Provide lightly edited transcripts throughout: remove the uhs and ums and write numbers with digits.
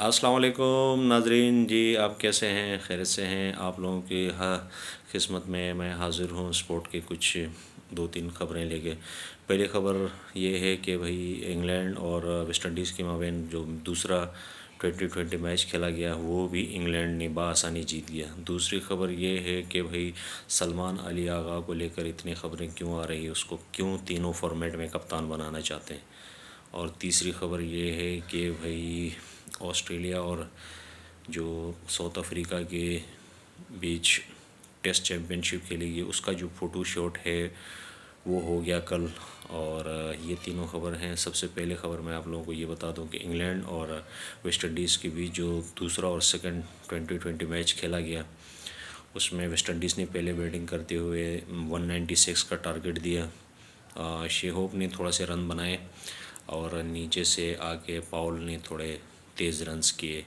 अस्सलाम वालेकुम नाजरीन जी, आप कैसे हैं? खैरियत से हैं? आप लोगों की खिदमत में मैं हाज़िर हूँ स्पोर्ट के कुछ दो तीन ख़बरें लेके। पहली ख़बर ये है कि भाई इंग्लैंड और वेस्ट इंडीज़ के माबैन जो दूसरा 2020 मैच खेला गया वो भी इंग्लैंड ने बआसानी जीत गया। दूसरी ख़बर ये है कि भाई सलमान अली आगा को लेकर इतनी ख़बरें क्यों आ रही है, उसको क्यों तीनों फॉर्मेट में कप्तान बनाना चाहते हैं। और तीसरी ख़बर ये है कि भाई ऑस्ट्रेलिया और जो साउथ अफ्रीका के बीच टेस्ट चैम्पियनशिप खेलेगी उसका जो फ़ोटो शॉट है वो हो गया कल। और ये तीनों ख़बर हैं। सबसे पहले ख़बर मैं आप लोगों को ये बता दूं कि इंग्लैंड और वेस्ट इंडीज़ के बीच जो दूसरा और सेकंड 2020 मैच खेला गया उसमें वेस्ट इंडीज़ ने पहले बैटिंग करते हुए 196 का टारगेट दिया। शेहोप ने थोड़ा से रन बनाए और नीचे से आके पाउल ने थोड़े तेज़ रन्स किए,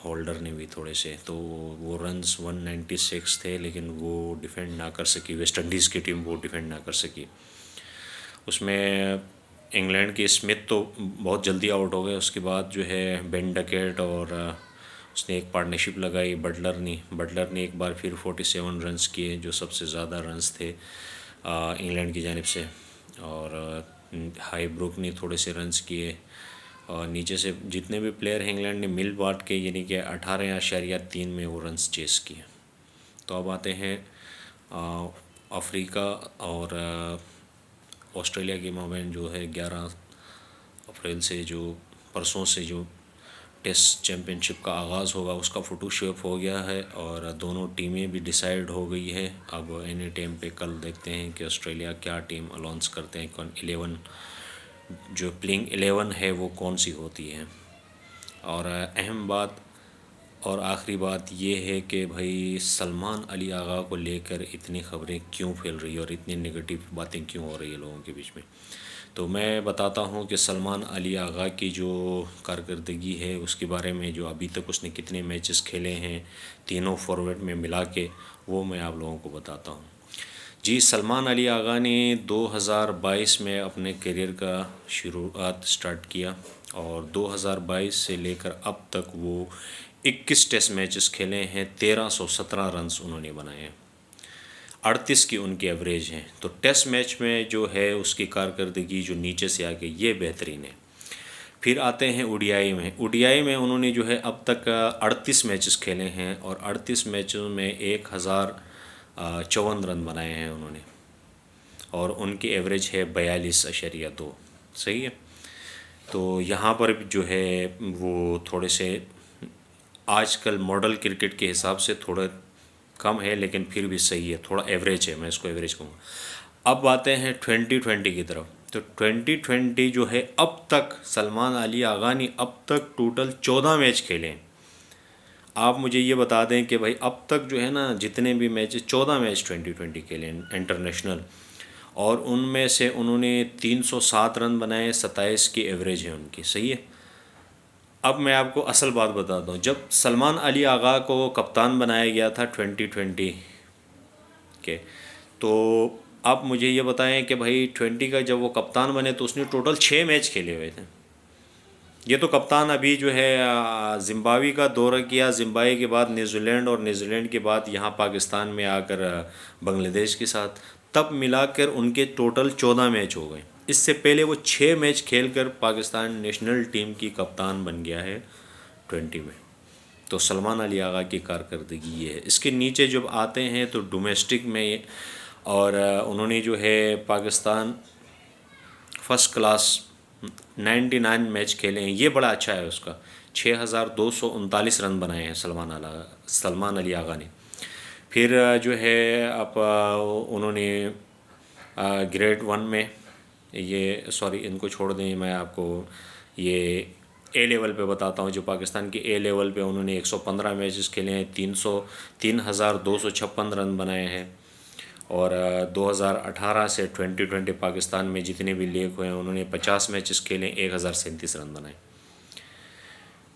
होल्डर ने भी थोड़े से, तो वो रन्स 196 थे लेकिन वो डिफेंड ना कर सकी, वेस्ट इंडीज़ की टीम वो डिफेंड ना कर सकी। उसमें इंग्लैंड की स्मिथ तो बहुत जल्दी आउट हो गए। उसके बाद जो है बेन डकेट और उसने एक पार्टनरशिप लगाई बटलर ने एक बार फिर 47 रन्स किए जो सबसे ज़्यादा रन्स थे इंग्लैंड की जानिब से। और हाई ब्रुक ने थोड़े से रन्स किए और नीचे से जितने भी प्लेयर हैं इंग्लैंड ने मिल बांट के यानी कि 18.3 में वो रन्स चेस किए। तो अब आते हैं अफ्रीका और ऑस्ट्रेलिया के माबैन जो है 11 अप्रैल से जो परसों से जो टेस्ट चैम्पियनशिप का आगाज़ होगा उसका फ़ोटोशॉप हो गया है और दोनों टीमें भी डिसाइड हो गई है। अब एनी टाइम पे कल देखते हैं कि ऑस्ट्रेलिया क्या टीम अनाउंस करते हैं, कौन 11 जो प्लेइंग 11 है वो कौन सी होती है। और अहम बात और आखिरी बात ये है कि भाई सलमान अली आगा को लेकर इतनी ख़बरें क्यों फैल रही है और इतनी नेगेटिव बातें क्यों हो रही है लोगों के बीच में। तो मैं बताता हूँ कि सलमान अली आगा की जो कारकर्दगी है उसके बारे में, जो अभी तक उसने कितने मैचेस खेले हैं तीनों फॉर्मेट में मिला के, वो मैं आप लोगों को बताता हूँ। जी, सलमान अली आगा ने 2022 में अपने करियर का शुरुआत स्टार्ट किया और 2022 से लेकर अब तक वो 21 टेस्ट मैचेस खेले हैं, 1317 रन्स उन्होंने बनाए हैं, 38 की उनकी एवरेज है। तो टेस्ट मैच में जो है उसकी कारकर्दगी जो नीचे से आके ये बेहतरीन है। फिर आते हैं ओडीआई में उन्होंने जो है अब तक 38 मैचेस खेले हैं और 38 मैचों में 1054 रन बनाए हैं उन्होंने और उनकी एवरेज है 42.2। सही है। तो यहाँ पर जो है वो थोड़े से आजकल मॉडल क्रिकेट के हिसाब से थोड़ा कम है लेकिन फिर भी सही है, थोड़ा एवरेज है, मैं इसको एवरेज कहूँगा। अब आते हैं 2020 की तरफ। तो 2020 जो है अब तक सलमान अली आगा ने अब तक टोटल 14 मैच खेले हैं। आप मुझे ये बता दें कि भाई अब तक जो है ना जितने भी मैच 14 मैच 2020 खेले इंटरनेशनल और उनमें से उन्होंने 307 रन बनाए, 27 की एवरेज है उनकी। सही है। अब मैं आपको असल बात बताता हूँ। जब सलमान अली आगा को कप्तान बनाया गया था 2020 के, तो आप मुझे ये बताएं कि भाई 20 का जब वो कप्तान बने तो उसने टोटल 6 मैच खेले हुए थे। ये तो कप्तान अभी जो है ज़िम्बाब्वे का दौरा किया, ज़िम्बाब्वे के बाद न्यूजीलैंड और न्यूजीलैंड के बाद यहाँ पाकिस्तान में आकर बांग्लादेश के साथ, तब मिलाकर उनके टोटल 14 मैच हो गए। इससे पहले वो 6 मैच खेलकर पाकिस्तान नेशनल टीम की कप्तान बन गया है 20 में। तो सलमान अली आगा की कारकर्दगी ये है। इसके नीचे जब आते हैं तो डोमेस्टिक में और उन्होंने जो है पाकिस्तान फर्स्ट क्लास 99 मैच खेले हैं, ये बड़ा अच्छा है उसका। 6239 रन बनाए हैं सलमान अली आगा ने। फिर जो है आप उन्होंने ग्रेड 1 में ये सॉरी इनको छोड़ दें, मैं आपको ये ए लेवल पे बताता हूँ। जो पाकिस्तान के ए लेवल पे उन्होंने 115 मैचेस खेले हैं, 3256 रन बनाए हैं। और 2018 से 2020 पाकिस्तान में जितने भी लीग हुए हैं उन्होंने 50 मैचेस खेले, 1037 रन बनाए।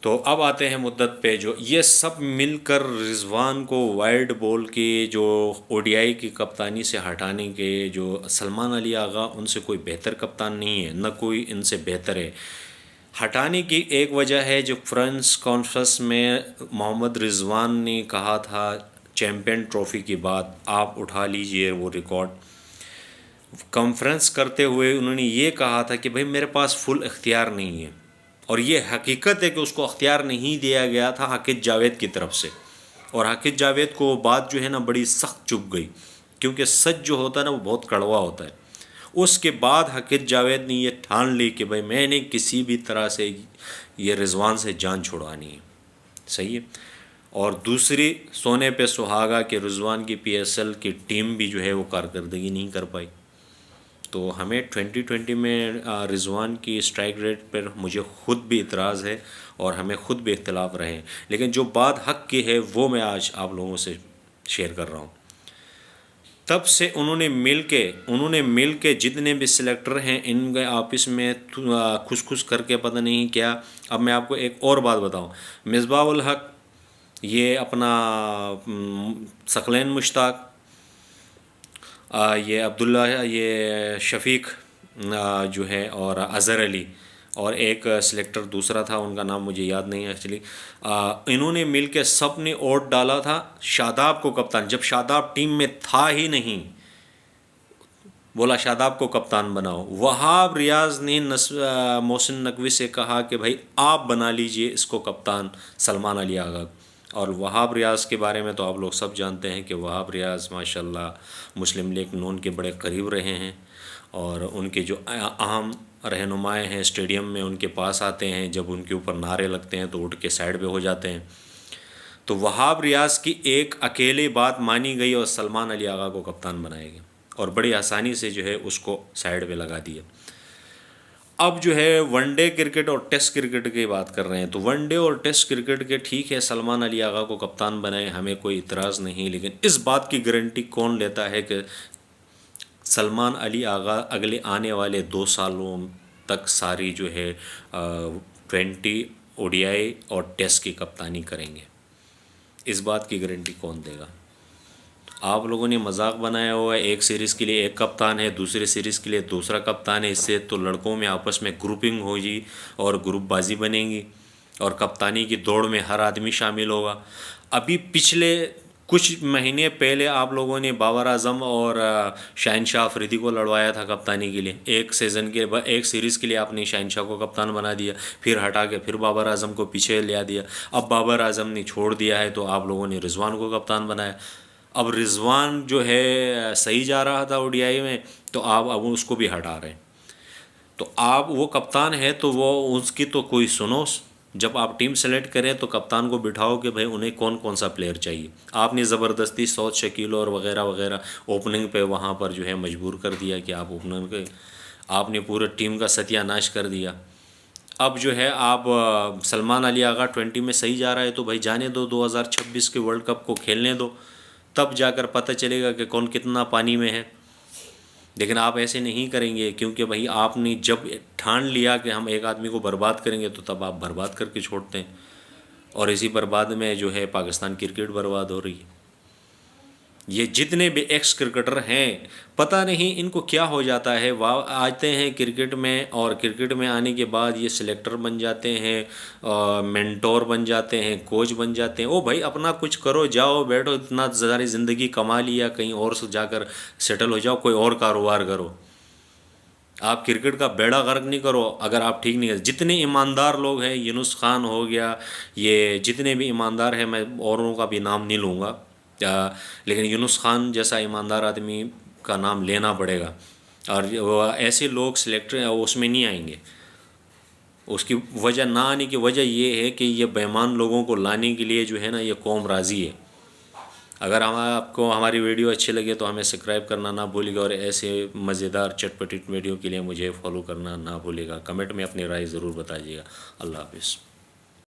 तो अब आते हैं मुद्दत पे। जो ये सब मिलकर रिजवान को वाइड बॉल के जो ओडीआई की कप्तानी से हटाने के, जो सलमान अली आगा उनसे कोई बेहतर कप्तान नहीं है, न कोई इनसे बेहतर है। हटाने की एक वजह है जो फ्रेंड्स कॉन्फ्रेंस में मोहम्मद रिजवान ने कहा था चैम्पियन ट्रॉफ़ी की बात, आप उठा लीजिए वो रिकॉर्ड। कॉन्फ्रेंस करते हुए उन्होंने ये कहा था कि भाई मेरे पास फुल इख्तियार नहीं है, और ये हकीकत है कि उसको इख्तियार नहीं दिया गया था हाकिद जावेद की तरफ से। और हाकिद जावेद को वो बात जो है ना बड़ी सख्त चुभ गई, क्योंकि सच जो होता है ना वो बहुत कड़वा होता है। उसके बाद हाकिद जावेद ने ये ठान ली कि भाई मैंने किसी भी तरह से ये रिजवान से जान छुड़वानी है। सही है। और दूसरी सोने पे सुहागा कि रिजवान की पीएसएल की टीम भी जो है वो कारकर्दगी नहीं कर पाई। तो हमें 2020 में रिजवान की स्ट्राइक रेट पर मुझे ख़ुद भी इतराज़ है और हमें ख़ुद भी इख्तलाफ रहे हैं, लेकिन जो बात हक़ की है वो मैं आज आप लोगों से शेयर कर रहा हूँ। तब से उन्होंने मिल के जितने भी सिलेक्टर हैं इनके आपस में खुश करके पता नहीं क्या। अब मैं आपको एक और बात बताऊं, मिसबाह उल हक, ये अपना सकलैन मुश्ताक, ये अब्दुल्ला, ये शफ़ीक जो है, और अज़हर अली, और एक सिलेक्टर दूसरा था उनका नाम मुझे याद नहीं है एक्चुअली। इन्होंने मिल के सब ने वोट डाला था शादाब को कप्तान, जब शादाब टीम में था ही नहीं, बोला शादाब को कप्तान बनाओ। वहाब रियाज़ ने मोहसिन नकवी से कहा कि भाई आप बना लीजिए इसको कप्तान सलमान अली आगा। और वहाब रियाज़ के बारे में तो आप लोग सब जानते हैं कि वहाब रियाज़ माशाल्लाह मुस्लिम लीग नून के बड़े करीब रहे हैं, और उनके जो अहम रहनुमाएँ हैं स्टेडियम में उनके पास आते हैं, जब उनके ऊपर नारे लगते हैं तो उठ के साइड पे हो जाते हैं। तो वहाब रियाज़ की एक अकेली बात मानी गई और सलमान अली आगा को कप्तान बनाया गया, और बड़ी आसानी से जो है उसको साइड पे लगा दिया। अब जो है वनडे क्रिकेट और टेस्ट क्रिकेट की बात कर रहे हैं, तो वनडे और टेस्ट क्रिकेट के ठीक है सलमान अली आगा को कप्तान बनाए, हमें कोई इतराज़ नहीं, लेकिन इस बात की गारंटी कौन लेता है कि सलमान अली आगा अगले आने वाले 2 सालों तक सारी जो है 20 ओडीआई और टेस्ट की कप्तानी करेंगे? इस बात की गारंटी कौन देगा? आप लोगों ने मजाक बनाया हुआ है, एक सीरीज़ के लिए एक कप्तान है, दूसरे सीरीज़ के लिए दूसरा कप्तान है, इससे तो लड़कों में आपस में ग्रुपिंग होगी और ग्रुपबाजी बनेगी और कप्तानी की दौड़ में हर आदमी शामिल होगा। अभी पिछले कुछ महीने पहले आप लोगों ने बाबर आजम और शहनशाह अफरीदी को लड़वाया था कप्तानी के लिए। एक सीज़न के एक सीरीज़ के लिए आपने शहनशाह को कप्तान बना दिया, फिर हटा के फिर बाबर आजम को पीछे ले दिया। अब बाबर आजम ने छोड़ दिया है तो आप लोगों ने रिजवान को कप्तान बनाया। अब रिजवान जो है सही जा रहा था ओडीआई में, तो आप अब उसको भी हटा रहे हैं। तो आप वो कप्तान है तो वो उसकी तो कोई सुनो। जब आप टीम सेलेक्ट करें तो कप्तान को बिठाओ कि भाई उन्हें कौन कौन सा प्लेयर चाहिए। आपने ज़बरदस्ती सौद शकील और वगैरह वगैरह ओपनिंग पे वहाँ पर जो है मजबूर कर दिया कि आप ओपनर के, आपने पूरे टीम का सत्यानाश कर दिया। अब जो है आप सलमान अली आगा 20 में सही जा रहा है तो भाई जाने दो, 2026 के वर्ल्ड कप को खेलने दो, तब जाकर पता चलेगा कि कौन कितना पानी में है। लेकिन आप ऐसे नहीं करेंगे, क्योंकि भाई आपने जब ठान लिया कि हम एक आदमी को बर्बाद करेंगे तो तब आप बर्बाद करके छोड़ते हैं, और इसी बर्बाद में जो है पाकिस्तान क्रिकेट बर्बाद हो रही है। ये जितने भी एक्स क्रिकेटर हैं पता नहीं इनको क्या हो जाता है, वाह आते हैं क्रिकेट में और क्रिकेट में आने के बाद ये सिलेक्टर बन जाते हैं, मेंटोर बन जाते हैं, कोच बन जाते हैं। ओ भाई अपना कुछ करो, जाओ बैठो, इतना सारी ज़िंदगी कमा लिया, कहीं और से जाकर सेटल हो जाओ, कोई और कारोबार करो। आप क्रिकेट का बेड़ा गर्क नहीं करो अगर आप ठीक नहीं है। जितने ईमानदार लोग हैं, यूनुस खान हो गया, ये जितने भी ईमानदार हैं, मैं औरों का भी नाम नहीं लूँगा, लेकिन यूनुस खान जैसा ईमानदार आदमी का नाम लेना पड़ेगा। और ऐसे लोग सिलेक्टर उसमें नहीं आएंगे। उसकी वजह ना आने की वजह ये है कि ये बेईमान लोगों को लाने के लिए जो है ना ये कौम राज़ी है। अगर आपको हमारी वीडियो अच्छी लगे तो हमें सब्सक्राइब करना ना भूलिएगा, और ऐसे मज़ेदार चटपटी वीडियो के लिए मुझे फॉलो करना ना भूलिएगा। कमेंट में अपनी राय ज़रूर बताइएगा। अल्लाह हाफ़िज़।